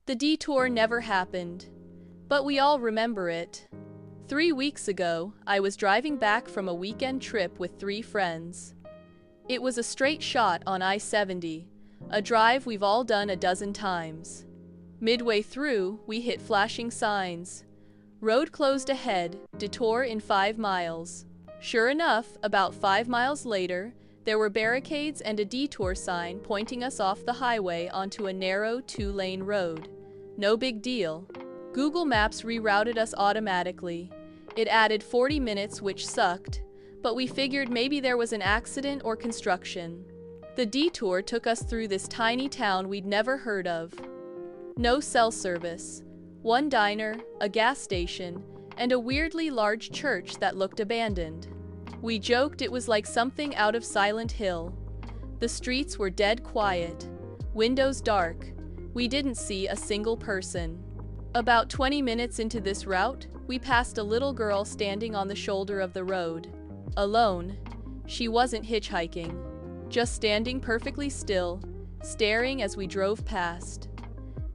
The detour never happened, but we all remember it. 3 weeks ago, I was driving back from a weekend trip with 3 friends. It was a straight shot on I-70, a drive we've all done a dozen times. Midway through, we hit flashing signs. Road closed ahead, detour in 5 miles. Sure enough, about 5 miles later, there were barricades and a detour sign pointing us off the highway onto a narrow 2-lane road. No big deal. Google Maps rerouted us automatically. It added 40 minutes, which sucked, but we figured maybe there was an accident or construction. The detour took us through this tiny town we'd never heard of. No cell service. One diner, a gas station, and a weirdly large church that looked abandoned. We joked it was like something out of Silent Hill. The streets were dead quiet, windows dark. We didn't see a single person. About 20 minutes into this route, we passed a little girl standing on the shoulder of the road. Alone. She wasn't hitchhiking. Just standing perfectly still, staring as we drove past.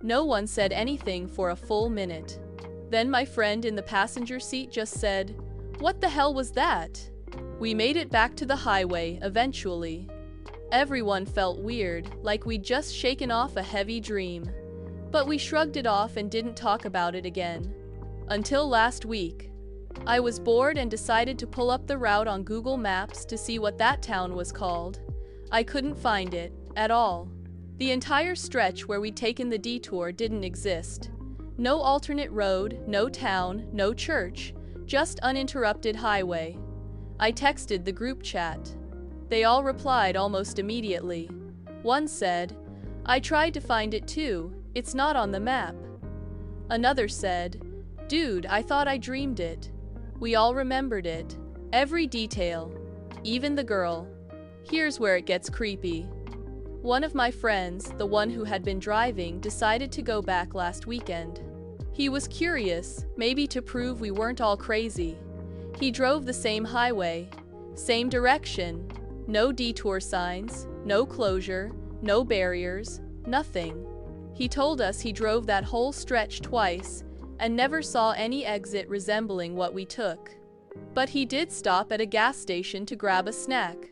No one said anything for a full minute. Then my friend in the passenger seat just said, "What the hell was that?" We made it back to the highway eventually. Everyone felt weird, like we'd just shaken off a heavy dream. But we shrugged it off and didn't talk about it again. Until last week. I was bored and decided to pull up the route on Google Maps to see what that town was called. I couldn't find it, at all. The entire stretch where we'd taken the detour didn't exist. No alternate road, no town, no church, just uninterrupted highway. I texted the group chat. They all replied almost immediately. One said, "I tried to find it too, it's not on the map." Another said, "Dude, I thought I dreamed it." We all remembered it. Every detail. Even the girl. Here's where it gets creepy. One of my friends, the one who had been driving, decided to go back last weekend. He was curious, maybe to prove we weren't all crazy. He drove the same highway, same direction, no detour signs, no closure, no barriers, nothing. He told us he drove that whole stretch twice and never saw any exit resembling what we took. But he did stop at a gas station to grab a snack.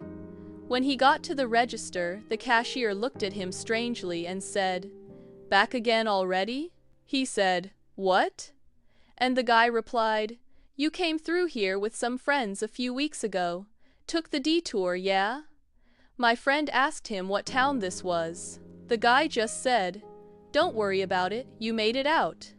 When he got to the register, the cashier looked at him strangely and said, "Back again already?" He said, "What?" And the guy replied, "You came through here with some friends a few weeks ago. Took the detour, yeah?" My friend asked him what town this was. The guy just said, "Don't worry about it, you made it out."